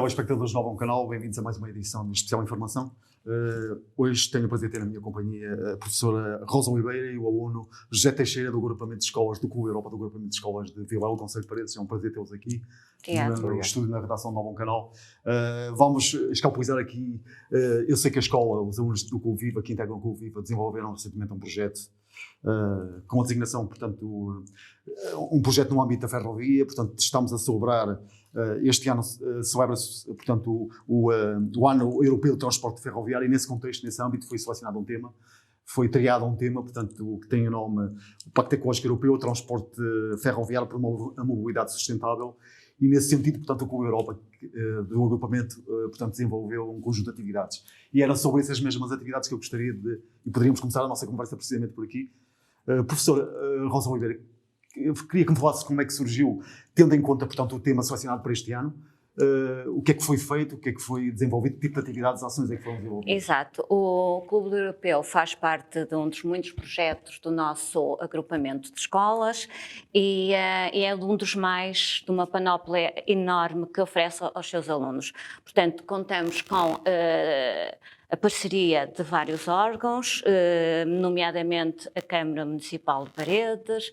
telespectadores do Novo Canal, bem-vindos a mais uma edição de Especial Informação. Hoje tenho o prazer de ter na minha companhia a professora Rosa Oliveira e o aluno José Teixeira do agrupamento de escolas do Clube Europa, do agrupamento de escolas de Vilela, Conselho de Paredes. É um prazer tê-los aqui no estúdio, na redação do Novo Canal. Vamos escalpelizar aqui, eu sei que a escola, os alunos do Clube Viva, que integram o Clube Viva, desenvolveram recentemente um projeto com a designação, portanto, um projeto no âmbito da ferrovia. Portanto, estamos a celebrar, este ano celebra-se, portanto, o Ano Europeu de Transporte Ferroviário, e nesse contexto, nesse âmbito, foi selecionado um tema, foi triado um tema, portanto, que tem o nome o Pacto Ecológico Europeu, o Transporte Ferroviário para a Mobilidade Sustentável, e nesse sentido, portanto, o Clube Europa, do agrupamento, portanto, desenvolveu um conjunto de atividades. E eram sobre essas mesmas atividades que eu gostaria de, e poderíamos começar a nossa conversa precisamente por aqui. Professora Rosa Oliveira, eu queria que me falasse como é que surgiu, tendo em conta, portanto, o tema selecionado para este ano, o que é que foi feito, o que é que foi desenvolvido, que tipo de atividades, ações é que foram desenvolvidas? Exato. O Clube Europeu faz parte de um dos muitos projetos do nosso agrupamento de escolas e é um dos mais, de uma panóplia enorme que oferece aos seus alunos. Portanto, contamos com a parceria de vários órgãos, nomeadamente a Câmara Municipal de Paredes.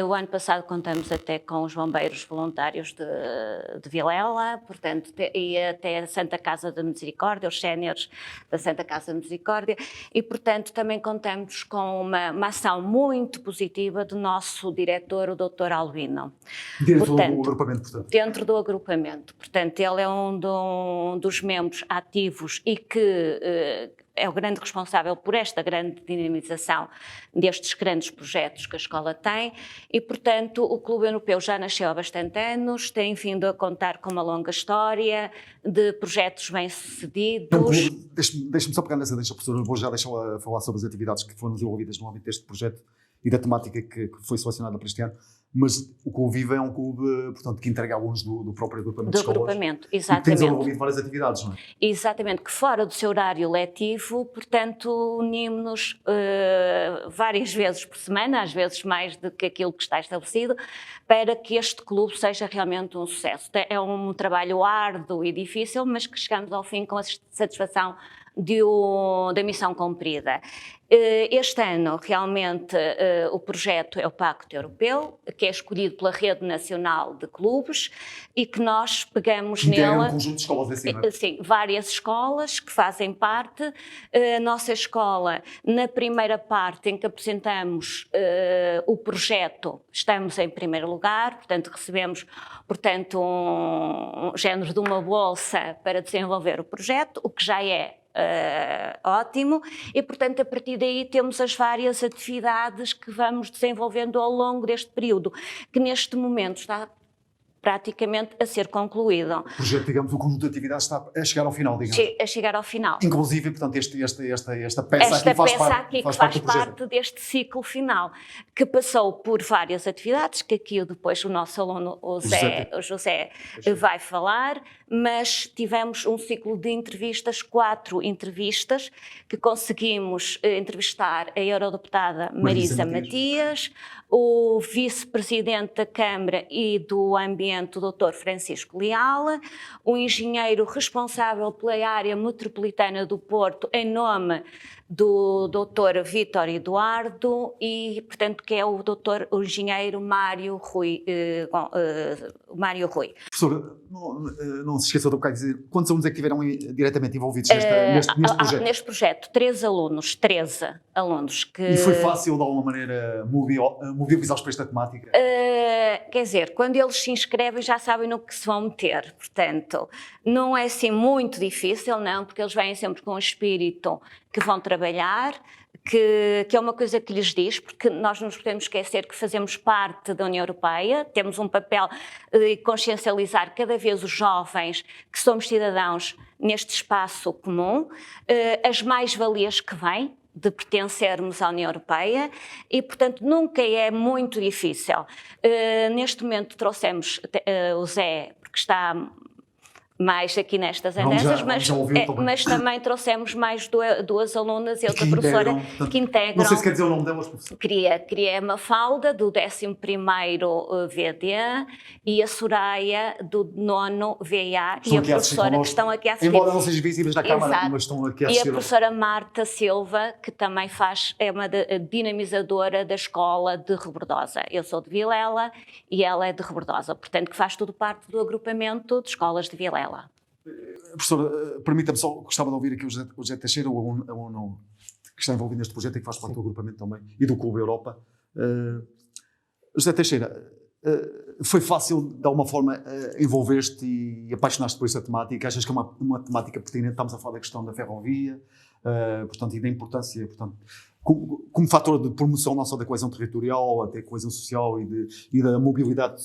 O ano passado contamos até com os bombeiros voluntários de Vilela, portanto, e até a Santa Casa da Misericórdia, os séniores da Santa Casa da Misericórdia, e, portanto, também contamos com uma ação muito positiva do nosso diretor, o Dr. Albino. Dentro do agrupamento, portanto? Dentro do agrupamento. Portanto, ele é um dos membros ativos e que é o grande responsável por esta grande dinamização destes grandes projetos que a escola tem e, portanto, o Clube Europeu já nasceu há bastante anos, tem vindo a contar com uma longa história de projetos bem-sucedidos. Então, deixe-me só pegar nessa deixa, professora, vou já deixá-la falar sobre as atividades que foram desenvolvidas no âmbito deste projeto e da temática que foi selecionada para este ano. Mas o Clube Viva é um clube, portanto, que entrega alunos do próprio agrupamento de escolas. Do agrupamento, exatamente. E que tem desenvolvido várias atividades, não é? Exatamente, que fora do seu horário letivo, portanto, unimos-nos várias vezes por semana, às vezes mais do que aquilo que está estabelecido, para que este clube seja realmente um sucesso. É um trabalho árduo e difícil, mas que chegamos ao fim com a satisfação da missão cumprida. Este ano, realmente, o projeto é o Pacto Europeu, que é escolhido pela Rede Nacional de Clubes e que nós pegamos nela... um conjunto de escolas assim, não é? Sim, várias escolas que fazem parte. A nossa escola, na primeira parte em que apresentamos o projeto, estamos em primeiro lugar, portanto, recebemos, portanto, um género de uma bolsa para desenvolver o projeto, o que já é ótimo, e portanto a partir daí temos as várias atividades que vamos desenvolvendo ao longo deste período, que neste momento está praticamente a ser concluído. O projeto, digamos, o conjunto de atividades está a chegar ao final, digamos. A chegar ao final. Inclusive, portanto, esta peça aqui faz parte deste ciclo final, que passou por várias atividades, que aqui depois o nosso aluno, o José vai falar, mas tivemos um ciclo de entrevistas, 4 entrevistas, que conseguimos entrevistar a eurodeputada Marisa Matias, o vice-presidente da Câmara e do Ambiente, o Dr. Francisco Leal, o engenheiro responsável pela área metropolitana do Porto, em nome do Dr. Vítor Eduardo, e, portanto, que é o engenheiro Mário Rui. Professora, não se esqueça de um bocado de dizer quantos alunos é que estiveram diretamente envolvidos neste projeto? Neste projeto, 13 alunos. E foi fácil, de alguma maneira, mobilizá-los para esta temática? Quer dizer, quando eles se inscrevem já sabem no que se vão meter, portanto, não é assim muito difícil, não, porque eles vêm sempre com um espírito que vão trabalhar, que é uma coisa que lhes diz, porque nós não nos podemos esquecer que fazemos parte da União Europeia, temos um papel de consciencializar cada vez os jovens que somos cidadãos neste espaço comum, as mais-valias que vêm de pertencermos à União Europeia e, portanto, nunca é muito difícil. Neste momento trouxemos o Zé, porque está mais aqui nestas Vamos andanças, já- mas, vamos já ouvir também. mas também trouxemos mais duas alunas e outra Que professora integram, portanto, que integram. Não sei se quer dizer o nome delas, professor. Queria a Mafalda, do 11º VDA, e a Soraya, do 9º VA, e a professora que estão aqui a assistir. Embora não sejam visíveis na câmara, Exato. mas estão aqui a E a assistir. professora Marta Silva, que também é uma dinamizadora da escola de Rebordosa. Eu sou de Vilela e ela é de Rebordosa, portanto que faz tudo parte do agrupamento de escolas de Vilela. Professora, permita-me só, gostava de ouvir aqui o José Teixeira, o aluno que está envolvido neste projeto e que faz parte do agrupamento também, e do Clube Europa. José Teixeira, foi fácil, de alguma forma, envolver-te e apaixonaste por esta temática? Achas que é uma temática pertinente? Estamos a falar da questão da ferrovia, portanto, e da importância, portanto, como fator de promoção não só da coesão territorial, até coesão social e da mobilidade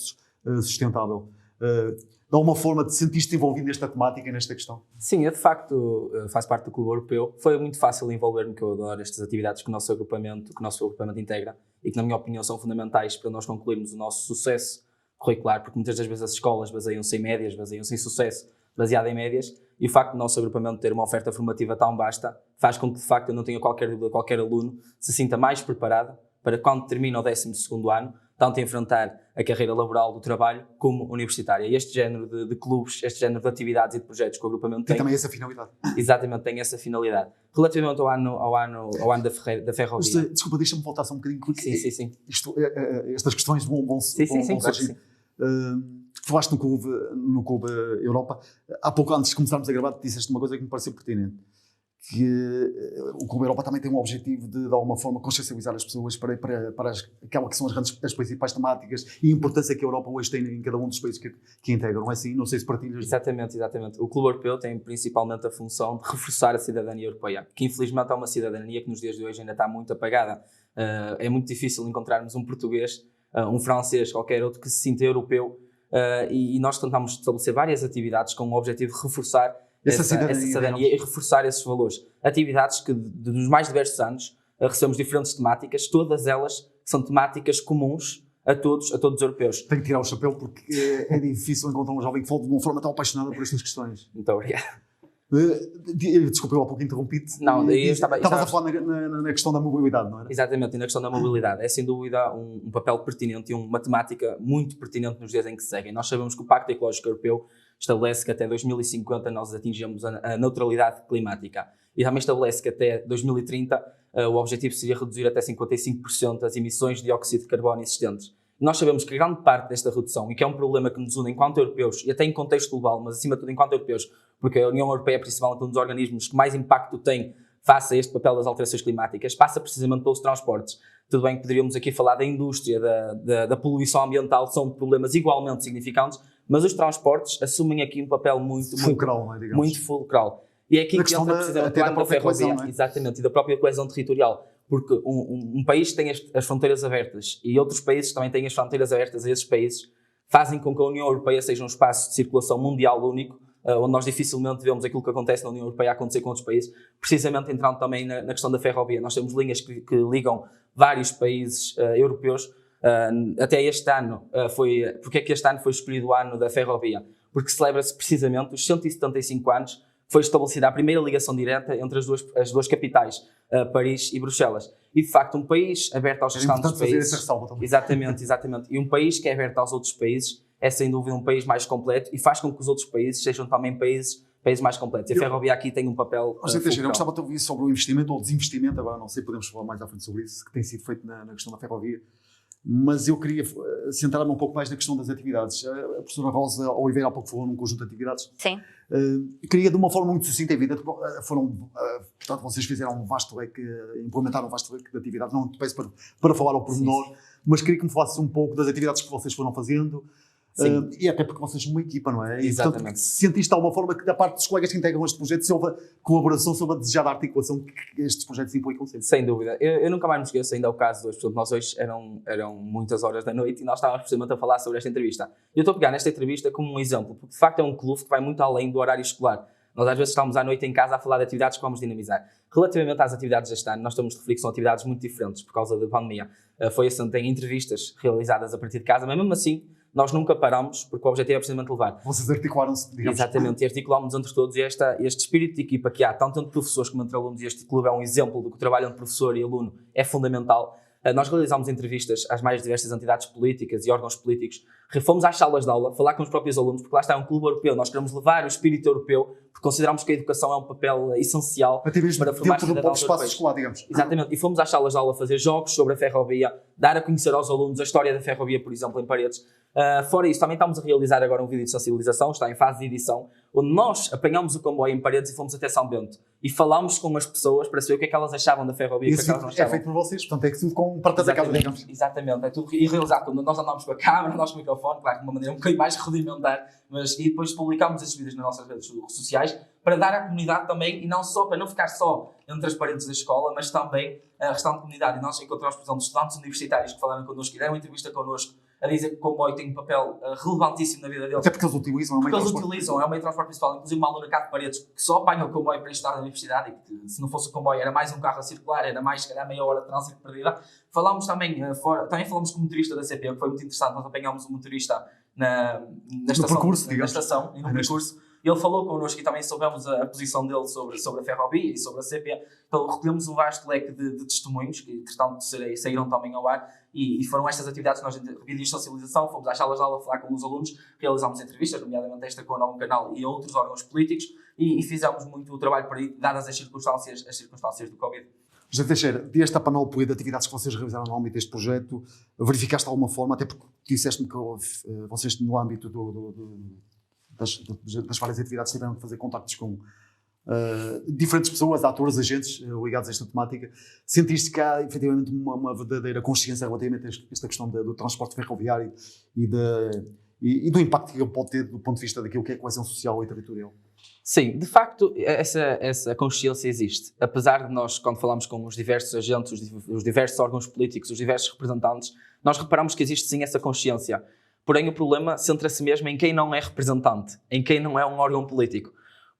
sustentável. De alguma forma, te sentiste envolvido nesta temática, nesta questão? Sim, eu de facto faço parte do Clube Europeu. Foi muito fácil envolver-me, que eu adoro estas atividades que o nosso agrupamento integra e que, na minha opinião, são fundamentais para nós concluirmos o nosso sucesso curricular, porque muitas das vezes as escolas baseiam-se em médias, baseiam-se em sucesso baseado em médias, e o facto do nosso agrupamento ter uma oferta formativa tão vasta faz com que, de facto, eu não tenha qualquer dúvida, qualquer aluno se sinta mais preparado para, quando termina o 12º ano, tanto enfrentar a carreira laboral do trabalho como universitária. E este género de clubes, este género de atividades e de projetos que o agrupamento Tem também essa finalidade. Exatamente, tem essa finalidade. Relativamente ao ano da ferrovia. Desculpa, deixa-me voltar só um bocadinho, porque Sim. estas questões vão surgir. Falaste no Clube Europa. Há pouco antes de começarmos a gravar, disseste uma coisa que me pareceu pertinente, que o Clube Europa também tem um objetivo de alguma forma, consciencializar as pessoas para aquelas que são as principais temáticas e a importância que a Europa hoje tem em cada um dos países que integram, não é assim? Não sei se partilhas. Exatamente. O Clube Europeu tem principalmente a função de reforçar a cidadania europeia, que infelizmente é uma cidadania que nos dias de hoje ainda está muito apagada. É muito difícil encontrarmos um português, um francês, qualquer outro que se sinta europeu, e nós tentamos estabelecer várias atividades com o objetivo de reforçar essa cidadania e reforçar esses valores. Atividades que, nos mais diversos anos, recebemos diferentes temáticas, todas elas são temáticas comuns a todos os europeus. Tenho que tirar o chapéu porque é difícil encontrar um jovem que fale de uma forma tão apaixonada por estas questões. Muito obrigado. Desculpa, eu há pouco interrompi-te. Não, daí estavas a falar na questão da mobilidade, não era? Exatamente, e na questão da mobilidade. É sem dúvida um papel pertinente e uma temática muito pertinente nos dias em que se seguem. Nós sabemos que o Pacto Ecológico Europeu estabelece que até 2050 nós atingimos a neutralidade climática e também estabelece que até 2030 o objetivo seria reduzir até 55% as emissões de dióxido de carbono existentes. Nós sabemos que grande parte desta redução, e que é um problema que nos une enquanto europeus, e até em contexto global, mas acima de tudo enquanto europeus, porque a União Europeia é principalmente um dos organismos que mais impacto tem face a este papel das alterações climáticas, passa precisamente pelos transportes. Tudo bem que poderíamos aqui falar da indústria, da poluição ambiental, são problemas igualmente significantes, mas os transportes assumem aqui um papel muito fulcral. E é aqui que entra precisamente o plano da ferrovia, exatamente, e da própria coesão territorial, porque um país tem as fronteiras abertas e outros países também têm as fronteiras abertas a esses países, fazem com que a União Europeia seja um espaço de circulação mundial único, onde nós dificilmente vemos aquilo que acontece na União Europeia acontecer com outros países, precisamente entrando também na questão da ferrovia. Nós temos linhas que ligam vários países europeus. Até este ano, porque é que este ano foi escolhido o ano da ferrovia? Porque celebra-se precisamente os 175 anos, foi estabelecida a primeira ligação direta entre as duas capitais, Paris e Bruxelas. E, de facto, um país aberto aos restantes países... Exatamente. E um país que é aberto aos outros países é, sem dúvida, um país mais completo e faz com que os outros países sejam também países mais completos. E a ferrovia aqui tem um papel eu gostava de ouvir sobre o investimento ou o desinvestimento, agora não sei, podemos falar mais à frente sobre isso, que tem sido feito na questão da ferrovia. Mas eu queria centrar-me um pouco mais na questão das atividades. A professora Rosa Oliveira há pouco falou num conjunto de atividades. Sim. Queria, de uma forma muito sucinta e evidente, portanto, vocês fizeram um vasto leque, implementaram um vasto leque de atividades, não te peço para falar ao pormenor, mas queria que me falasses um pouco das atividades que vocês foram fazendo. E até porque vocês são uma equipa, não é? E, portanto, sentiste de alguma forma que da parte dos colegas que integram este projeto se houve colaboração sobre a desejada articulação que estes projetos implicam sempre? Sem dúvida. Eu nunca mais me esqueço, ainda ao caso de hoje. Portanto, nós hoje eram muitas horas da noite e nós estávamos precisamente a falar sobre esta entrevista. Eu estou a pegar nesta entrevista como um exemplo, porque de facto é um clube que vai muito além do horário escolar. Nós às vezes estamos à noite em casa a falar de atividades que vamos dinamizar. Relativamente às atividades deste ano, nós estamos de referir que são atividades muito diferentes por causa da pandemia. Foi assente em entrevistas realizadas a partir de casa, mas mesmo assim nós nunca paramos, porque o objetivo é precisamente levar. Vocês articularam-se, digamos. Exatamente, e articulámos entre todos, e este espírito de equipa que há, tanto entre professores como entre alunos, e este clube é um exemplo do que o trabalho entre professor e aluno é fundamental. Nós realizámos entrevistas às mais diversas entidades políticas e órgãos políticos, fomos às salas de aula, falar com os próprios alunos, porque lá está um clube europeu, nós queremos levar o espírito europeu, porque consideramos que a educação é um papel essencial Até mesmo para formar dentro do próprio cidadãos espaço europeus. escolar, digamos. Exatamente, e fomos às salas de aula fazer jogos sobre a ferrovia, dar a conhecer aos alunos a história da ferrovia, por exemplo, em Paredes. Fora isso, também estamos a realizar agora um vídeo de sensibilização, está em fase de edição, onde nós apanhamos o comboio em Paredes e fomos até São Bento. E falámos com as pessoas para saber o que é que elas achavam da ferrovia e o que é que elas não Isso é achavam. feito por vocês, portanto é que tudo com partas da casa, digamos. Exatamente, é tudo e realizado quando nós andamos com a câmera, nós com o microfone, claro, de uma maneira um bocadinho mais rudimentar, mas e depois publicamos esses vídeos nas nossas redes sociais para dar à comunidade também, e não só, para não ficar só entre as paredes da escola, mas também a restante comunidade. E nós encontramos, por exemplo, estudantes universitários que falaram connosco e deram entrevista connosco a dizer que o comboio tem um papel relevantíssimo na vida deles. Até porque eles utilizam, é um meio de transporte. É um meio de transporte principal. Inclusive uma aluna cá de Paredes que só apanha o comboio para estudar na universidade e que se não fosse o comboio era mais um carro a circular, era mais, se calhar, meia hora de trânsito perdida. Falámos também, também falamos com o motorista da CP, que foi muito interessante. Nós apanhámos um motorista na estação, no percurso. Ele falou connosco e também soubemos a posição dele sobre a ferrovia e sobre a CP. Então recolhemos um vasto leque de testemunhos que, entretanto, saíram também ao ar e foram estas atividades que nós, vídeos de sensibilização, fomos às salas de aula falar com os alunos, realizámos entrevistas, nomeadamente esta com o Novo Canal e outros órgãos políticos e fizemos muito trabalho por aí, dadas as circunstâncias do Covid. José Teixeira, desta panóplia de atividades que vocês realizaram no âmbito deste projeto, verificaste de alguma forma, até porque disseste-me que vocês no âmbito das várias atividades tiveram que fazer contactos com diferentes pessoas, atores, agentes ligados a esta temática. Sentiste que há efetivamente uma verdadeira consciência relativamente a esta questão do transporte ferroviário e do impacto que ele pode ter do ponto de vista daquilo que é a coesão social e territorial? Sim, de facto, essa consciência existe. Apesar de nós, quando falamos com os diversos agentes, os diversos órgãos políticos, os diversos representantes, nós reparamos que existe sim essa consciência. Porém, o problema centra-se mesmo em quem não é representante, em quem não é um órgão político.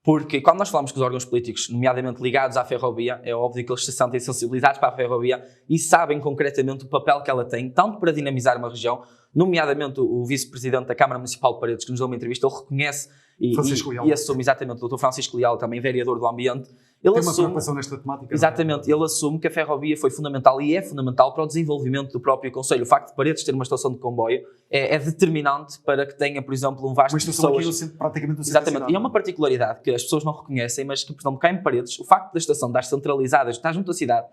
Porque quando nós falamos com os órgãos políticos, nomeadamente ligados à ferrovia, é óbvio que eles se sentem sensibilizados para a ferrovia e sabem concretamente o papel que ela tem, tanto para dinamizar uma região, nomeadamente o vice-presidente da Câmara Municipal de Paredes, que nos deu uma entrevista, ele reconhece e assume exatamente, o Dr. Francisco Leal, também vereador do Ambiente. Ele tem uma preocupação nesta temática. Exatamente, ele assume que a ferrovia foi fundamental e é fundamental para o desenvolvimento do próprio concelho. O facto de Paredes ter uma estação de comboio é determinante para que tenha, por exemplo, um vasto de pessoas. Uma estação aqui praticamente do Exatamente, e é uma particularidade que as pessoas não reconhecem, mas que, por exemplo, cá em Paredes, o facto da estação estar centralizada, estar junto à cidade,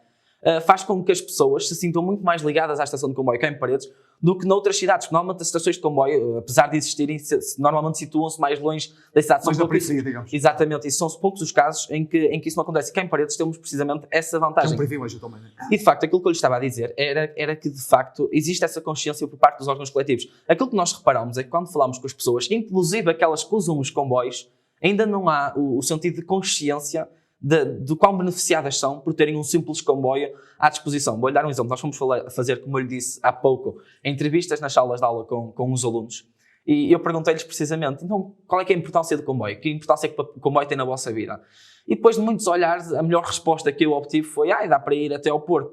faz com que as pessoas se sintam muito mais ligadas à estação de comboio cá em Paredes do que noutras cidades, porque normalmente as estações de comboio, apesar de existirem, normalmente situam-se mais longe da cidade. Mais da periferia, digamos. Exatamente, e são poucos os casos em que isso não acontece. Cá em Paredes temos precisamente essa vantagem. É um privilégio também, né? E de facto, aquilo que eu lhe estava a dizer era que de facto existe essa consciência por parte dos órgãos coletivos. Aquilo que nós reparamos é que quando falamos com as pessoas, inclusive aquelas que usam os comboios, ainda não há o sentido de consciência de quão beneficiadas são por terem um simples comboio à disposição. Vou-lhe dar um exemplo. Nós fomos fazer, como eu lhe disse há pouco, entrevistas nas salas de aula com os alunos e eu perguntei-lhes precisamente, então, qual é que é a importância do comboio? Que importância é que o comboio tem na vossa vida? E depois de muitos olhares, a melhor resposta que eu obtive foi, dá para ir até ao Porto.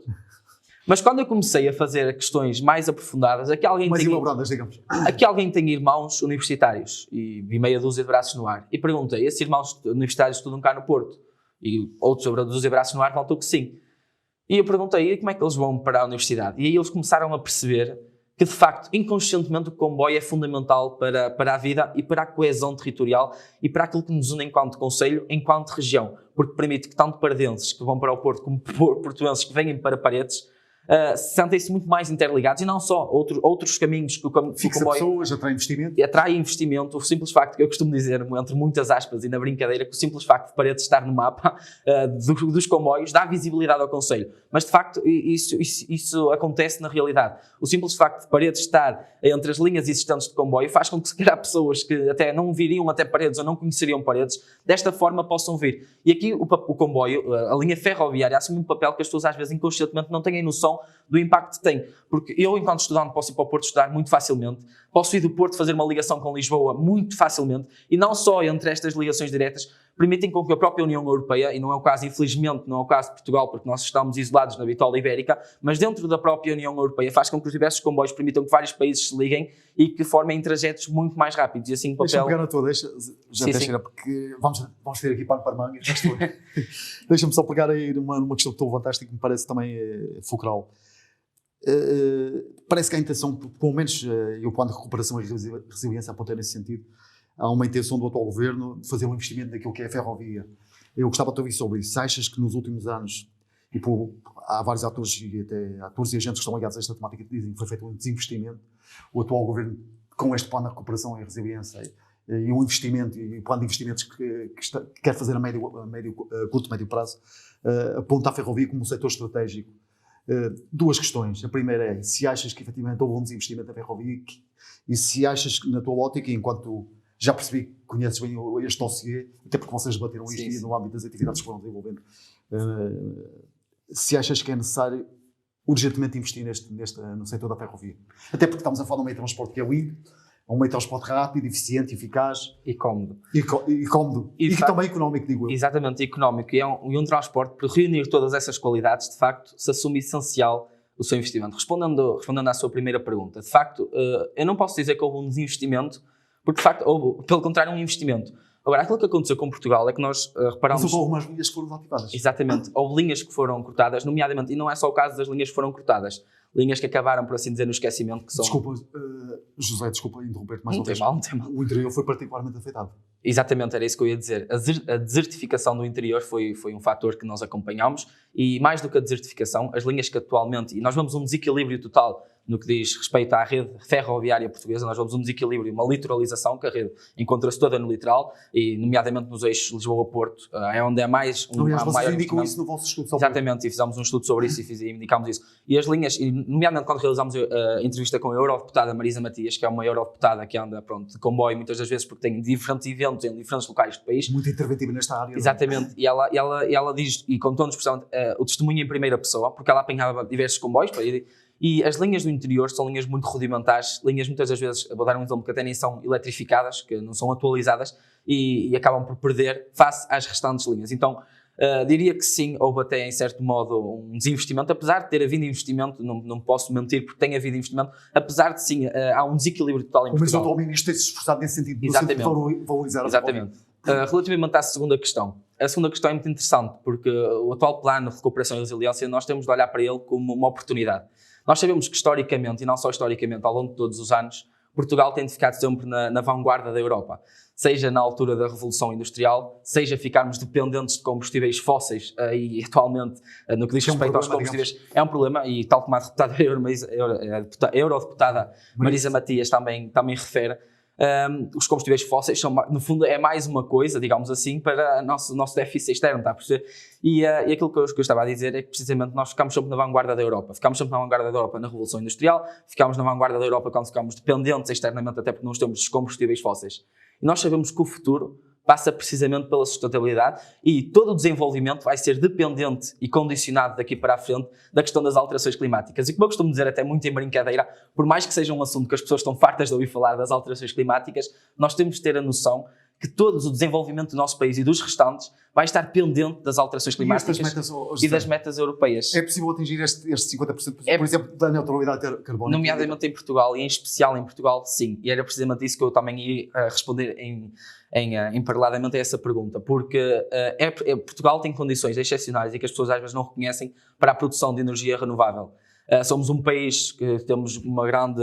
Mas quando eu comecei a fazer questões mais aprofundadas, aqui alguém tem irmãos universitários e meia dúzia de braços no ar. E perguntei, esses irmãos universitários estudam cá no Porto? E outros sobre a dúzia de braços no ar voltou que sim. E eu perguntei, e como é que eles vão para a universidade? E aí eles começaram a perceber que, de facto, inconscientemente o comboio é fundamental para a vida e para a coesão territorial e para aquilo que nos une enquanto concelho, enquanto região. Porque permite que tanto paredenses que vão para o Porto como portuenses que venham para Paredes sentem-se muito mais interligados e não só, outros caminhos que o comboio... Fixa pessoas, atrai investimento. Atrai investimento. O simples facto, que eu costumo dizer, entre muitas aspas e na brincadeira, que o simples facto de Paredes estar no mapa dos comboios dá visibilidade ao concelho. Mas, de facto, isso acontece na realidade. O simples facto de Paredes estar entre as linhas existentes de comboio faz com que, se calhar, pessoas que até não viriam até Paredes ou não conheceriam Paredes, desta forma possam vir. E aqui o comboio, a linha ferroviária, assume um papel que as pessoas, às vezes, inconscientemente não têm noção do impacto que tem. Porque eu, enquanto estudante, posso ir para o Porto estudar muito facilmente, posso ir do Porto fazer uma ligação com Lisboa muito facilmente, e não só entre estas ligações diretas, permitem com que a própria União Europeia, e não é o caso, infelizmente, não é o caso de Portugal, porque nós estamos isolados na bitola ibérica, mas dentro da própria União Europeia faz com que os diversos comboios permitam que vários países se liguem e que formem trajetos muito mais rápidos. E assim o papel... Deixa-me pegar na tua deixa, Teixeira, porque vamos ter aqui pano para mangas. Deixa-me só pegar aí numa questão que tu levantaste e que me parece também fulcral. Parece que a intenção, pelo menos e o plano de recuperação e resiliência aponta nesse sentido, há uma intenção do atual governo de fazer um investimento naquilo que é a ferrovia. Eu gostava de ouvir sobre isso. Achas que nos últimos anos, e há vários atores e até atores e agentes que estão ligados a esta temática que dizem que foi feito um desinvestimento, o atual governo, com este plano de recuperação e resiliência e o investimento e o plano de investimentos que quer fazer a curto, médio prazo, aponta a ferrovia como um setor estratégico. Duas questões. A primeira é se achas que efetivamente houve um desinvestimento na ferrovia e se achas que, na tua ótica, enquanto já percebi que conheces bem este dossiê, até porque vocês debateram isto no âmbito das atividades que foram desenvolvendo, se achas que é necessário urgentemente investir no setor da ferrovia. Até porque estamos a falar de um meio de transporte que é livre, um meio de transporte rápido, eficiente, eficaz. E cómodo. E cómodo. E também económico, digo eu. Exatamente, económico. E um transporte, por reunir todas essas qualidades, de facto, se assume essencial o seu investimento. Respondendo à sua primeira pergunta, de facto, eu não posso dizer que houve um desinvestimento, porque de facto houve, pelo contrário, um investimento. Agora, aquilo que aconteceu com Portugal é que nós reparámos... Mas houve algumas linhas que foram desativadas. Exatamente. Houve linhas que foram cortadas, nomeadamente, e não é só o caso das linhas que foram cortadas, linhas que acabaram, por assim dizer, no esquecimento, que são... Desculpa, José, desculpa interromper-te mais uma vez. Não tem mal. O interior foi particularmente afetado. Exatamente, era isso que eu ia dizer. A desertificação do interior foi um fator que nós acompanhámos e, mais do que a desertificação, as linhas que atualmente... E nós vemos um desequilíbrio total no que diz respeito à rede ferroviária portuguesa, nós vemos um desequilíbrio, uma litoralização, que a rede encontra-se toda no litoral, e nomeadamente nos eixos Lisboa-Porto, é onde é mais... Aliás, vocês indicam isso no vosso estudo. Exatamente, e fizemos um estudo sobre isso e indicámos isso. E as linhas, nomeadamente quando realizámos a entrevista com a eurodeputada Marisa Matias, que é uma eurodeputada que anda de comboio muitas das vezes porque tem diferentes eventos em diferentes locais do país. Muito interventiva nesta área. Exatamente, e ela diz, e contou-nos o testemunho em primeira pessoa, porque ela apanhava diversos comboios para ir. E as linhas do interior são linhas muito rudimentares, linhas muitas das vezes, vou dar um exemplo, que até nem são eletrificadas, que não são atualizadas e acabam por perder face às restantes linhas. Então, diria que sim, houve até em certo modo um desinvestimento, apesar de ter havido investimento, não posso mentir porque tem havido investimento, apesar de sim, há um desequilíbrio total em Portugal. Mas o atual ministro tem-se esforçado nesse sentido, no sentido de valorizar a Exatamente. Relativamente à segunda questão, a segunda questão é muito interessante porque o atual plano de recuperação e resiliência nós temos de olhar para ele como uma oportunidade. Nós sabemos que historicamente, e não só historicamente, ao longo de todos os anos, Portugal tem ficado sempre na vanguarda da Europa. Seja na altura da Revolução Industrial, seja ficarmos dependentes de combustíveis fósseis e atualmente, no que diz respeito aos combustíveis, é um problema e tal como a eurodeputada Marisa Matias também refere, os combustíveis fósseis são, no fundo, é mais uma coisa, digamos assim, para o nosso déficit externo, está a perceber? E aquilo que eu estava a dizer é que precisamente nós ficámos sempre na vanguarda da Europa. Ficámos sempre na vanguarda da Europa na Revolução Industrial, ficámos na vanguarda da Europa quando ficámos dependentes externamente, até porque não temos dos combustíveis fósseis. E nós sabemos que o futuro passa precisamente pela sustentabilidade e todo o desenvolvimento vai ser dependente e condicionado daqui para a frente da questão das alterações climáticas. E como eu costumo dizer até muito em brincadeira, por mais que seja um assunto que as pessoas estão fartas de ouvir falar das alterações climáticas, nós temos de ter a noção que todo o desenvolvimento do nosso país e dos restantes vai estar pendente das alterações climáticas e das metas europeias. É possível atingir este 50%, por exemplo, da neutralidade carbónica? Nomeadamente em Portugal, e em especial em Portugal, sim. E era precisamente isso que eu também ia responder em paralelamente a essa pergunta, porque Portugal tem condições excepcionais e que as pessoas às vezes não reconhecem para a produção de energia renovável. Somos um país que temos uma grande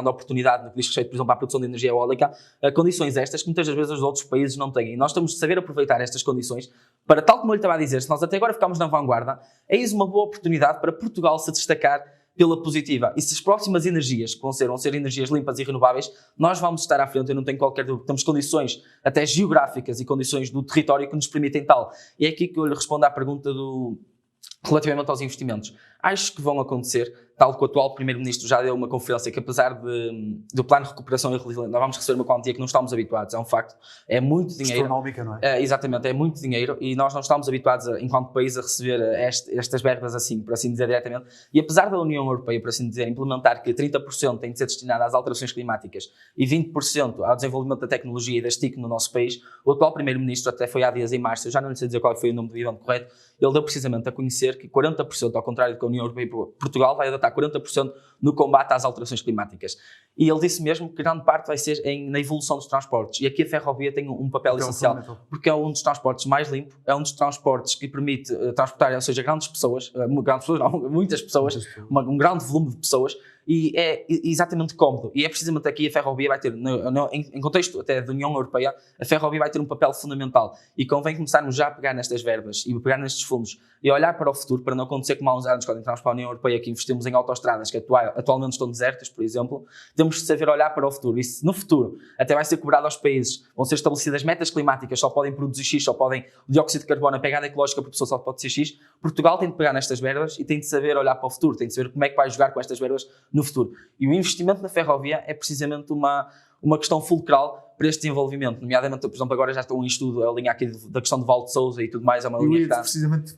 oportunidade no que diz respeito, por exemplo, à produção de energia eólica, condições estas que muitas das vezes os outros países não têm. E nós temos de saber aproveitar estas condições para, tal como eu lhe estava a dizer, se nós até agora ficamos na vanguarda, eis uma boa oportunidade para Portugal se destacar pela positiva. E se as próximas energias, que vão ser energias limpas e renováveis, nós vamos estar à frente, eu não tenho qualquer dúvida. Temos condições até geográficas e condições do território que nos permitem tal. E é aqui que eu lhe respondo à pergunta relativamente aos investimentos. Acho que vão acontecer, tal que o atual Primeiro-Ministro já deu uma conferência que, apesar do plano de recuperação e resiliência, nós vamos receber uma quantia que não estamos habituados, é um facto, é muito dinheiro. Astronómica, não é? Exatamente, é muito dinheiro e nós não estamos habituados, enquanto país, a receber estas verbas assim, por assim dizer, diretamente. E apesar da União Europeia, por assim dizer, implementar que 30% tem de ser destinado às alterações climáticas e 20% ao desenvolvimento da tecnologia e das TIC no nosso país, o atual Primeiro-Ministro, até foi há dias em março, eu já não lhe sei dizer qual foi o nome do evento correto, ele deu precisamente a conhecer que 40%, ao contrário do que a União Europeia, Portugal vai adotar 40% no combate às alterações climáticas. E ele disse mesmo que grande parte vai ser na evolução dos transportes. E aqui a ferrovia tem um papel essencial, porque é um dos transportes mais limpos, é um dos transportes que permite transportar, ou seja, muitas pessoas, um grande volume de pessoas, e é exatamente cómodo. E é precisamente aqui a ferrovia vai ter, em contexto até da União Europeia, a ferrovia vai ter um papel fundamental. E convém começarmos já a pegar nestas verbas e pegar nestes fundos e olhar para o futuro, para não acontecer como há uns anos, quando entramos para a União Europeia, que investimos em autoestradas que atualmente estão desertas, por exemplo. Temos de saber olhar para o futuro. E se no futuro até vai ser cobrado aos países, vão ser estabelecidas metas climáticas, só podem produzir X, só podem o dióxido de carbono, a pegada ecológica por pessoa só pode ser X, Portugal tem de pegar nestas verbas e tem de saber olhar para o futuro, tem de saber como é que vai jogar com estas verbas no futuro. E o investimento na ferrovia é precisamente uma questão fulcral para este desenvolvimento. Nomeadamente, por exemplo, agora já estou em estudo a linha aqui da questão de Val de Sousa e tudo mais, é uma linha que está... Precisamente,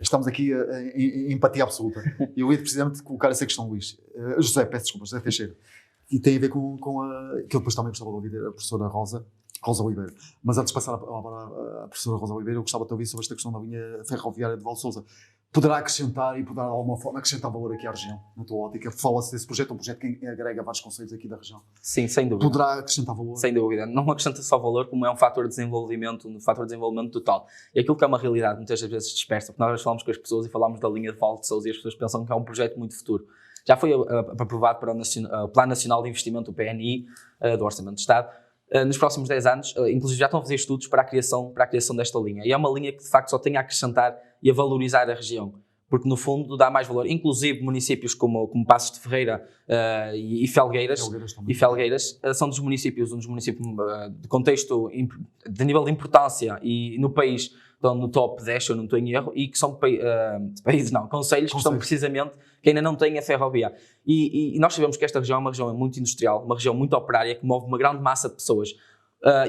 estamos aqui em empatia absoluta. Eu ia precisamente colocar essa questão, Luís. José, peço desculpa, José Teixeira. E tem a ver com que eu depois também gostava de ouvir a professora Rosa Oliveira. Mas antes de passar a palavra à professora Rosa Oliveira, eu gostava de ouvir sobre esta questão da linha ferroviária de Val de Sousa. Poderá acrescentar e poderá de alguma forma acrescentar valor aqui à região, na tua ótica? Fala-se desse projeto, um projeto que agrega vários concelhos aqui da região. Sim, sem dúvida. Poderá acrescentar valor? Sem dúvida. Não acrescenta só valor, como é um fator de desenvolvimento, total. E aquilo que é uma realidade muitas vezes dispersa, porque nós falamos com as pessoas e falamos da linha de Val de Sousa e as pessoas pensam que é um projeto muito futuro. Já foi aprovado para o Plano Nacional de Investimento, o PNI, do Orçamento de Estado, nos próximos 10 anos, inclusive já estão a fazer estudos para a criação desta linha. E é uma linha que de facto só tem a acrescentar e a valorizar a região, porque no fundo dá mais valor. Inclusive municípios como Passos de Ferreira e Felgueiras são um dos municípios de contexto, de nível de importância e no país estão no top 10, se eu não estou em erro, e que são concelhos que são precisamente que ainda não têm a ferrovia. E nós sabemos que esta região é uma região muito industrial, uma região muito operária, que move uma grande massa de pessoas.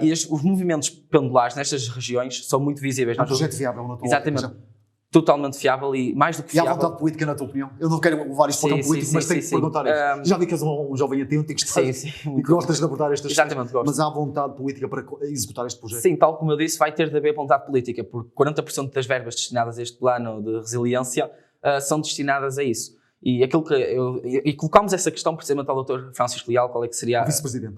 E os movimentos pendulares nestas regiões são muito visíveis. É um projeto viável, na tua Exatamente. Totalmente fiável e mais do que fiável. E à vontade política, na tua opinião? Eu não quero levar isto para o campo político, mas tenho que perguntar isto. Já vi que és um jovem atento e que gostas de abordar estas questões. Exatamente, gosto. Mas há vontade política para executar este projeto? Sim, tal como eu disse, vai ter de haver vontade política, porque 40% das verbas destinadas a este plano de resiliência são destinadas a isso. E aquilo que colocámos essa questão precisamente ao Dr. Francisco Leal, qual é que seria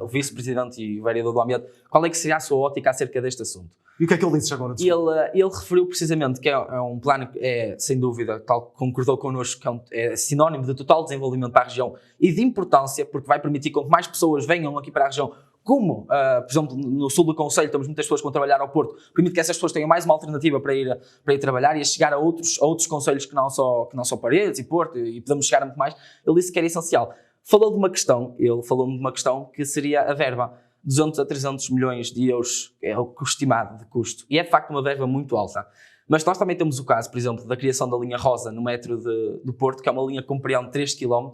o vice-presidente e o vereador do Ambiente, qual é que seria a sua ótica acerca deste assunto. E o que é que ele disse agora? Ele referiu precisamente que é um plano que é, sem dúvida, tal que concordou connosco, que é sinónimo de total desenvolvimento para a região e de importância, porque vai permitir que mais pessoas venham aqui para a região. Como, por exemplo, no sul do concelho temos muitas pessoas que vão trabalhar ao Porto, permite que essas pessoas tenham mais uma alternativa para ir trabalhar e a chegar a outros concelhos que não só Paredes e Porto, e podemos chegar a muito mais. Ele disse que era essencial. Falou-me de uma questão que seria a verba. 200 a 300 milhões de euros é o estimado de custo. E é de facto uma verba muito alta. Mas nós também temos o caso, por exemplo, da criação da linha Rosa no metro do Porto, que é uma linha que compreende 3 km,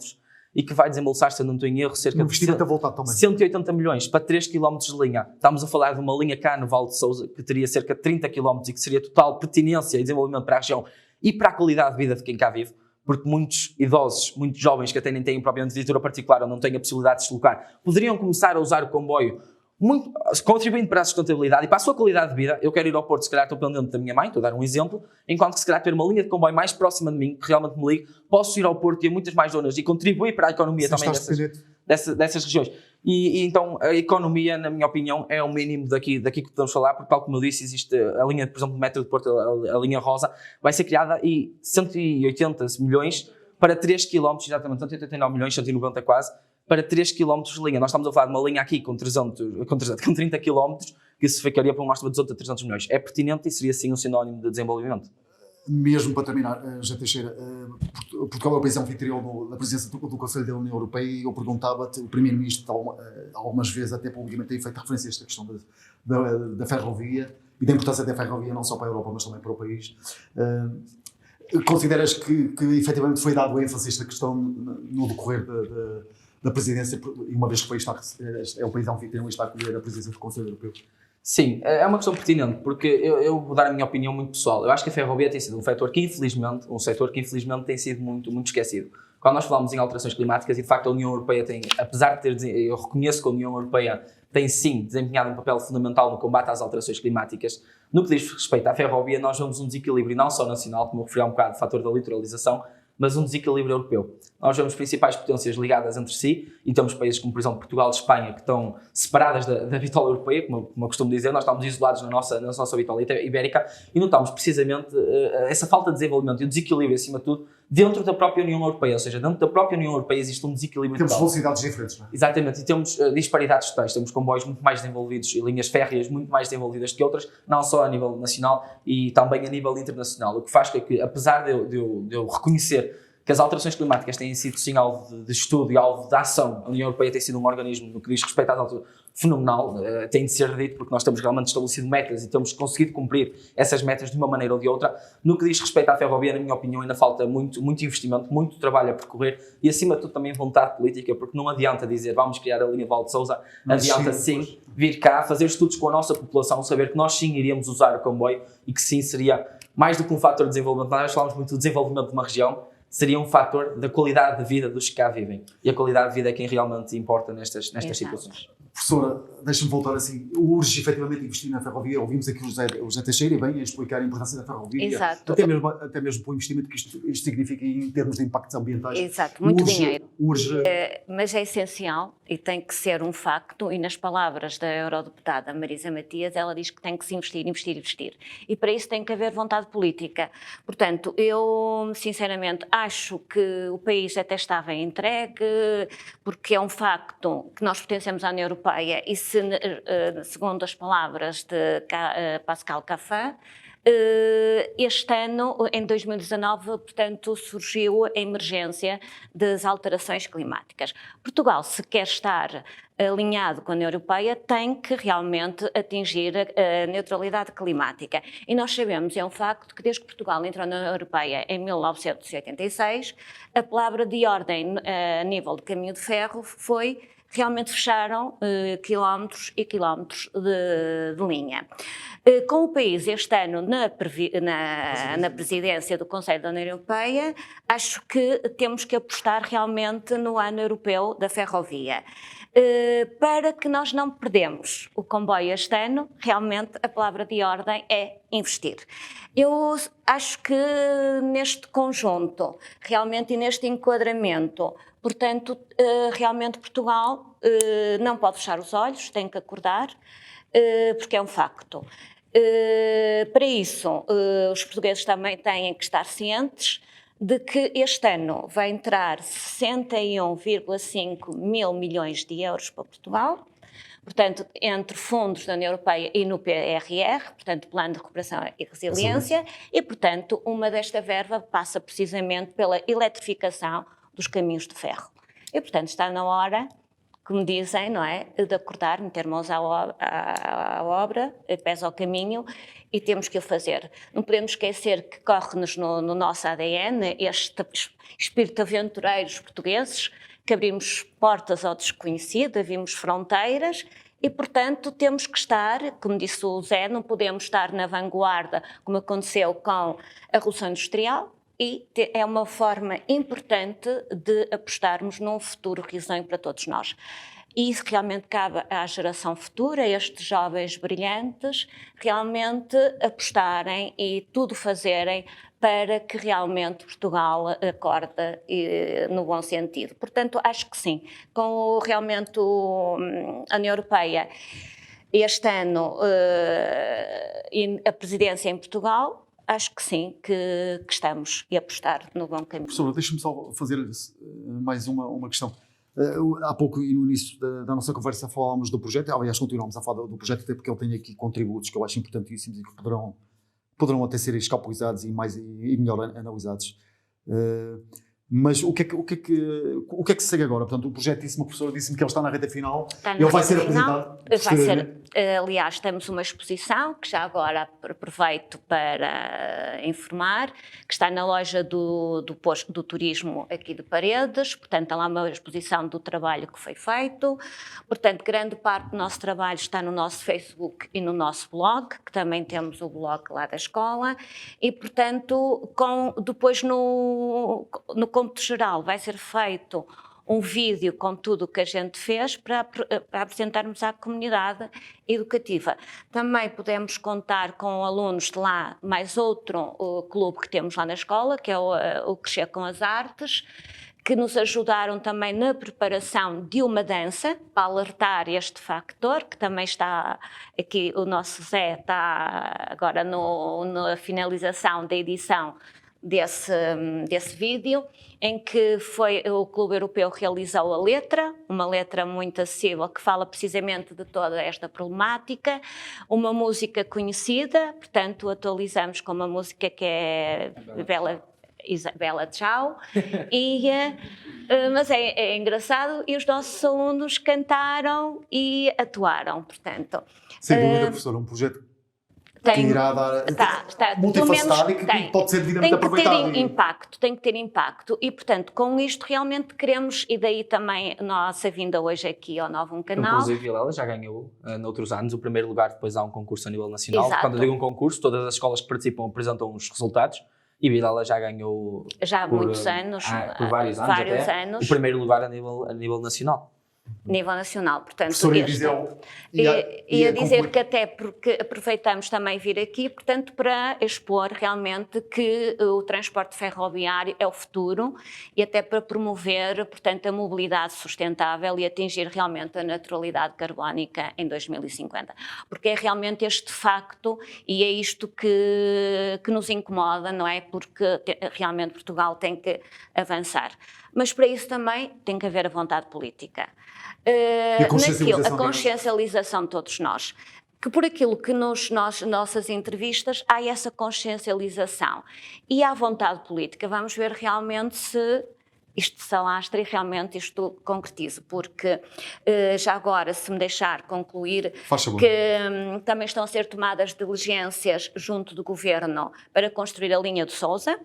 e que vai desembolsar, se eu não estou em erro, cerca de 180 milhões para 3 km de linha. Estamos a falar de uma linha cá no Val de Sousa, que teria cerca de 30 km e que seria total pertinência e desenvolvimento para a região e para a qualidade de vida de quem cá vive, porque muitos idosos, muitos jovens que até nem têm propriamente viatura particular ou não têm a possibilidade de se deslocar, poderiam começar a usar o comboio, contribuindo para a sustentabilidade e para a sua qualidade de vida. Eu quero ir ao Porto, se calhar estou pendente da minha mãe, estou a dar um exemplo, enquanto que se calhar ter uma linha de comboio mais próxima de mim, que realmente me ligue, posso ir ao Porto e a muitas mais zonas e contribuir para a economia também dessas regiões. E então a economia, na minha opinião, é o mínimo daqui que podemos falar, porque tal como eu disse, existe a linha, por exemplo, do metro de Porto, a linha Rosa, vai ser criada e 180 milhões para 3 km, exatamente, 189 milhões, 190 quase, para 3 km de linha. Nós estamos a falar de uma linha aqui com 30 km, que se ficaria para uma mostra de 200 a 300 milhões. É pertinente e seria sim um sinónimo de desenvolvimento. Mesmo para terminar, José Teixeira, Portugal é o país anfitrião da presença do Conselho da União Europeia e eu perguntava-te, o Primeiro-Ministro algumas vezes até publicamente tem feito referência a esta questão da ferrovia e da importância da ferrovia não só para a Europa mas também para o país. Consideras que efetivamente foi dado ênfase a esta questão no decorrer da presidência, e uma vez que é o país anfitrião e está a acolher a presidência do Conselho Europeu? Sim, é uma questão pertinente, porque eu vou dar a minha opinião muito pessoal. Eu acho que a ferrovia tem sido um setor que infelizmente tem sido muito, muito esquecido. Quando nós falamos em alterações climáticas, e de facto a União Europeia tem, apesar de ter, eu reconheço que a União Europeia tem sim desempenhado um papel fundamental no combate às alterações climáticas, no que diz respeito à ferrovia, nós vemos um desequilíbrio não só nacional, como eu referi há um bocado, do fator da litoralização, mas um desequilíbrio europeu. Nós vemos principais potências ligadas entre si, e temos países como, por exemplo, Portugal e Espanha, que estão separadas da bitola europeia, como eu costumo dizer, nós estamos isolados na nossa bitola ibérica, e notamos precisamente essa falta de desenvolvimento e o desequilíbrio, acima de tudo, dentro da própria União Europeia, ou seja, dentro da própria União Europeia existe um desequilíbrio Temos total. velocidades diferentes, não é? Exatamente, e temos disparidades totais, temos comboios muito mais desenvolvidos e linhas férreas muito mais desenvolvidas que outras, não só a nível nacional e também a nível internacional, o que faz com que, apesar de eu reconhecer que as alterações climáticas têm sido sim alvo de estudo e alvo de ação, a União Europeia tem sido um organismo no que diz respeito às alterações fenomenal, tem de ser dito, porque nós temos realmente estabelecido metas e temos conseguido cumprir essas metas de uma maneira ou de outra. No que diz respeito à ferrovia, na minha opinião, ainda falta muito investimento, muito trabalho a percorrer e, acima de tudo, também vontade política, porque não adianta dizer vamos criar a linha Val de Sousa, adianta sim vir cá, fazer estudos com a nossa população, saber que nós sim iríamos usar o comboio e que sim seria mais do que um fator de desenvolvimento. Nós falamos muito do desenvolvimento de uma região, seria um fator da qualidade de vida dos que cá vivem. E a qualidade de vida é quem realmente importa nestas situações. Professora, deixa-me voltar assim, urge efetivamente investir na ferrovia, ouvimos aqui o José Teixeira e bem a explicar a importância da ferrovia, Exato. até mesmo para o investimento que isto significa em termos de impactos ambientais. Exato, muito dinheiro. Urge. Mas é essencial e tem que ser um facto, e nas palavras da eurodeputada Marisa Matias, ela diz que tem que se investir. E para isso tem que haver vontade política. Portanto, eu sinceramente acho que o país até estava entregue, porque é um facto que nós pertencemos à União Europeia e segundo as palavras de Pascal Canfin, este ano, em 2019, portanto, surgiu a emergência das alterações climáticas. Portugal, se quer estar alinhado com a União Europeia, tem que realmente atingir a neutralidade climática. E nós sabemos, é um facto, que desde que Portugal entrou na União Europeia em 1986, a palavra de ordem a nível de caminho de ferro foi realmente fecharam quilómetros e quilómetros de linha. Com o país este ano na presidência do Conselho da União Europeia, acho que temos que apostar realmente no ano europeu da ferrovia. Para que nós não perdemos o comboio este ano, realmente a palavra de ordem é investir. Eu acho que neste conjunto, realmente e neste enquadramento, portanto, realmente Portugal não pode fechar os olhos, tem que acordar, porque é um facto. Para isso, os portugueses também têm que estar cientes de que este ano vai entrar 61,5 mil milhões de euros para Portugal, portanto, entre fundos da União Europeia e no PRR, portanto, Plano de Recuperação e Resiliência, e, portanto, uma desta verba passa precisamente pela eletrificação dos caminhos de ferro. E, portanto, está na hora, como dizem, não é, de acordar, meter mãos à obra, pés ao caminho, e temos que o fazer. Não podemos esquecer que corre-nos no nosso ADN este espírito aventureiros portugueses, que abrimos portas ao desconhecido, abrimos fronteiras e, portanto, temos que estar, como disse o Zé, não podemos estar na vanguarda, como aconteceu com a Revolução Industrial, e é uma forma importante de apostarmos num futuro risonho para todos nós. E isso realmente cabe à geração futura, a estes jovens brilhantes, realmente apostarem e tudo fazerem para que realmente Portugal acorde no bom sentido. Portanto, acho que sim, com realmente a União Europeia este ano e a presidência em Portugal, acho que sim, que estamos a apostar no bom caminho. Professora, deixe-me só fazer mais uma questão. Há pouco e no início da nossa conversa falámos do projeto, aliás continuamos a falar do projeto até porque ele tem aqui contributos que eu acho importantíssimos e que poderão até ser escapulizados e melhor analisados. Mas o que é que se segue agora? Portanto, o projeto disse-me, a professora disse-me que ele está na reta final. Está na Ele vai reta ser final. apresentado Vai posteriormente? ser, aliás, temos uma exposição que já agora aproveito para informar, que está na loja do posto do turismo aqui de Paredes, portanto está lá uma exposição do trabalho que foi feito, portanto grande parte do nosso trabalho está no nosso Facebook e no nosso blog, que também temos o blog lá da escola, e portanto depois no cômputo geral vai ser feito um vídeo com tudo o que a gente fez para apresentarmos à comunidade educativa. Também podemos contar com alunos de lá, mais outro clube que temos lá na escola, que é o Crescer com as Artes, que nos ajudaram também na preparação de uma dança, para alertar este factor, que também está aqui, o nosso Zé está agora na finalização da edição desse vídeo, em que o Clube Europeu realizou a letra, uma letra muito acessível que fala precisamente de toda esta problemática, uma música conhecida, portanto atualizamos com uma música que é Bela Tchau, mas é engraçado e os nossos alunos cantaram e atuaram, portanto. Sem dúvida, professora, um projeto que irá dar multifacetado e que pode ser devidamente aproveitado. Tem que ter impacto e, portanto, com isto realmente queremos, e daí também a nossa vinda hoje aqui ao Novo Canal. Inclusive, Vilela já ganhou, noutros anos, o primeiro lugar, depois há um concurso a nível nacional. Exato. Quando eu digo um concurso, todas as escolas que participam apresentam os resultados e Vilela já ganhou já há muitos anos, por vários anos, o primeiro lugar a nível nacional. Nível nacional, portanto, ia dizer que até porque aproveitamos também vir aqui, portanto, para expor realmente que o transporte ferroviário é o futuro e até para promover, portanto, a mobilidade sustentável e atingir realmente a neutralidade carbónica em 2050, porque é realmente este facto e é isto que nos incomoda, não é? Porque realmente Portugal tem que avançar. Mas para isso também tem que haver a vontade política. A consciencialização de todos nós. Que por aquilo que nossas entrevistas há essa consciencialização. E há vontade política. Vamos ver realmente se isto se alastra e realmente isto concretiza. Porque já agora, se me deixar concluir, que também estão a ser tomadas diligências junto do Governo para construir a linha de Sousa,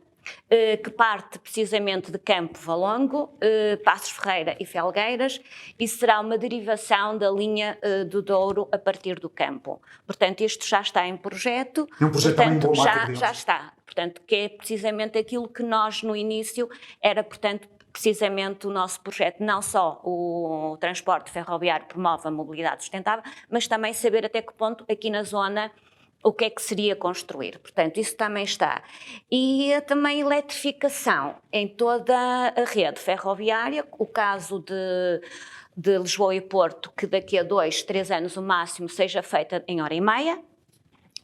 que parte precisamente de Campo Valongo, Passos Ferreira e Felgueiras, e será uma derivação da linha do Douro a partir do Campo. Portanto, isto já está em projeto. É um projeto portanto, também já está. Portanto, que é precisamente aquilo que nós no início era, portanto, precisamente o nosso projeto, não só o transporte ferroviário promove a mobilidade sustentável, mas também saber até que ponto aqui na zona o que é que seria construir. Portanto, isso também está. E também eletrificação em toda a rede ferroviária, o caso de Lisboa e Porto, que daqui a 2, 3 anos o máximo seja feita em hora e meia.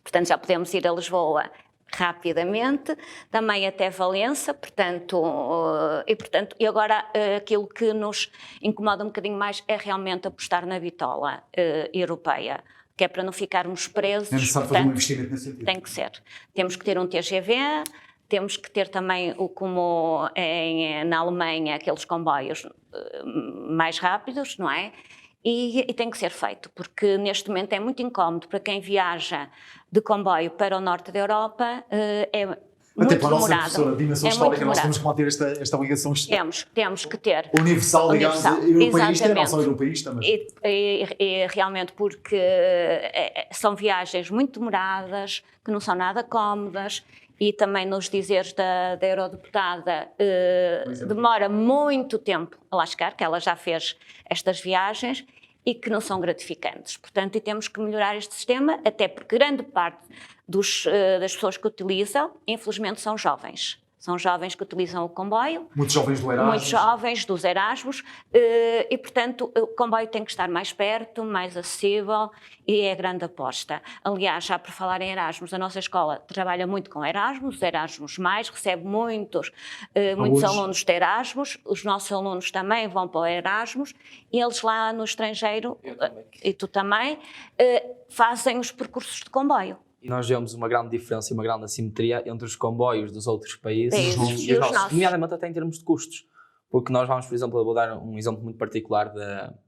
Portanto, já podemos ir a Lisboa rapidamente, também até Valença, e agora aquilo que nos incomoda um bocadinho mais é realmente apostar na bitola europeia, que é para não ficarmos presos. É necessário fazer um investimento nesse sentido. Tem que ser. Temos que ter um TGV, temos que ter também, como na Alemanha, aqueles comboios mais rápidos, não é? E tem que ser feito, porque neste momento é muito incómodo para quem viaja de comboio para o norte da Europa, até muito para a nossa demorado. professora, dimensão histórica, nós temos que manter esta ligação temos que ter universal, digamos, europeísta, não só europeísta, mas... E realmente porque são viagens muito demoradas, que não são nada cómodas, e também nos dizeres da eurodeputada, demora muito tempo a lá chegar, que ela já fez estas viagens, e que não são gratificantes. Portanto, e temos que melhorar este sistema, até porque grande parte das pessoas que utilizam, infelizmente, são jovens. São jovens que utilizam o comboio. Muitos jovens do Erasmus. Muitos jovens dos Erasmus. E, portanto, o comboio tem que estar mais perto, mais acessível, e é a grande aposta. Aliás, já por falar em Erasmus, a nossa escola trabalha muito com Erasmus, os Erasmus+, recebe muitos alunos de Erasmus, os nossos alunos também vão para o Erasmus, e eles lá no estrangeiro, e tu também, fazem os percursos de comboio. E nós vemos uma grande diferença e uma grande assimetria entre os comboios dos outros países E os nossos. nomeadamente até em termos de custos. Porque nós vamos, por exemplo, eu vou dar um exemplo muito particular,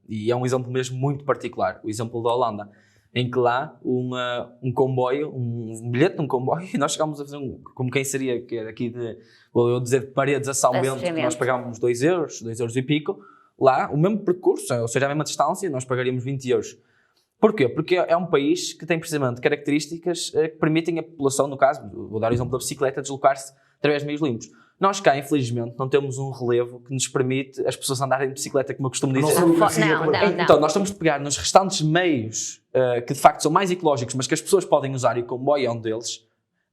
e é um exemplo mesmo muito particular, o exemplo da Holanda, em que lá um comboio, um bilhete de um comboio, e nós chegámos a fazer como quem seria, que era aqui vou eu dizer, de Paredes a São Bento, que nós pagávamos 2 euros e pico, lá o mesmo percurso, ou seja, a mesma distância, nós pagaríamos 20 euros. Porquê? Porque é um país que tem precisamente características que permitem a população, no caso, vou dar o exemplo da bicicleta, deslocar-se através de meios limpos. Nós cá, infelizmente, não temos um relevo que nos permite as pessoas andarem de bicicleta, como eu costumo dizer. Não. Então, nós temos de pegar nos restantes meios que de facto são mais ecológicos, mas que as pessoas podem usar, e o comboio é um deles,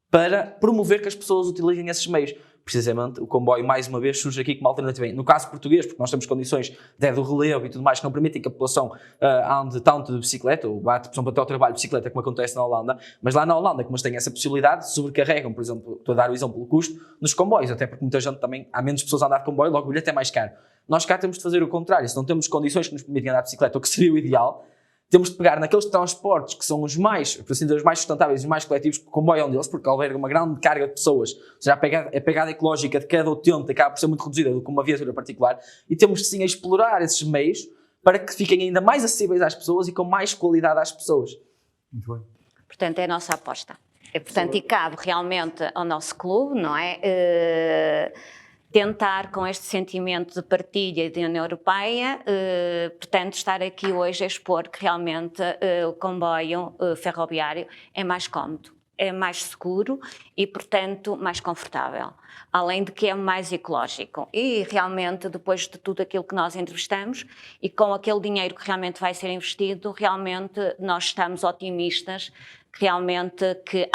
para promover que as pessoas utilizem esses meios. Precisamente, o comboio, mais uma vez, surge aqui como alternativa. No caso português, porque nós temos condições do relevo e tudo mais que não permitem que a população ande tanto de bicicleta, ou vá, por exemplo, até ao trabalho de bicicleta, como acontece na Holanda, mas lá na Holanda, como eles têm essa possibilidade, sobrecarregam, por exemplo, estou a dar o exemplo do custo, nos comboios, até porque muita gente também, há menos pessoas a andar de comboio, logo o bilhete é mais caro. Nós cá temos de fazer o contrário, se não temos condições que nos permitem andar de bicicleta, o que seria o ideal, temos de pegar naqueles transportes que são os mais, por assim dizer, os mais sustentáveis e os mais coletivos, que o comboio é um deles, porque alberga uma grande carga de pessoas, ou seja, a pegada ecológica de cada utente acaba por ser muito reduzida do que uma viatura particular, e temos de sim explorar esses meios para que fiquem ainda mais acessíveis às pessoas e com mais qualidade às pessoas. Muito bem. Portanto, é a nossa aposta. Portanto, e cabe realmente ao nosso clube, não é? Tentar, com este sentimento de partilha da União Europeia, portanto, estar aqui hoje a expor que realmente o comboio ferroviário é mais cómodo, é mais seguro e, portanto, mais confortável. Além de que é mais ecológico. E realmente, depois de tudo aquilo que nós entrevistamos e com aquele dinheiro que realmente vai ser investido, realmente nós estamos otimistas realmente que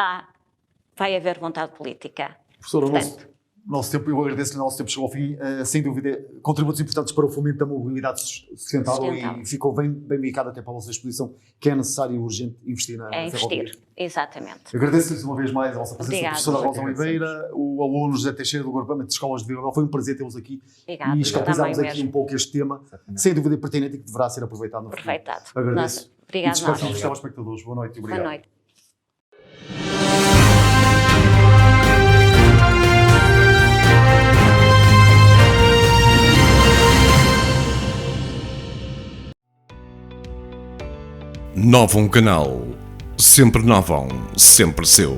vai haver vontade política. Professora, Portanto, nosso tempo, eu agradeço que o nosso tempo chegou ao fim, sem dúvida, contributos importantes para o fomento da mobilidade sustentável e ficou bem indicado até para a vossa exposição que é necessário e urgente investir na ferrovia. Exatamente. Agradeço-lhes uma vez mais a vossa presença, professora Rosa Oliveira, o aluno José Teixeira do Agrupamento de Escolas de Vila Nova. Foi um prazer tê-los aqui e escapizarmos aqui um pouco este tema, sem dúvida pertinente e que deverá ser aproveitado no futuro. Aproveitado. Agradeço. Obrigado. E descanso dos telespectadores. Boa noite e obrigado. Boa noite. Novum Canal. Sempre Novum, sempre seu.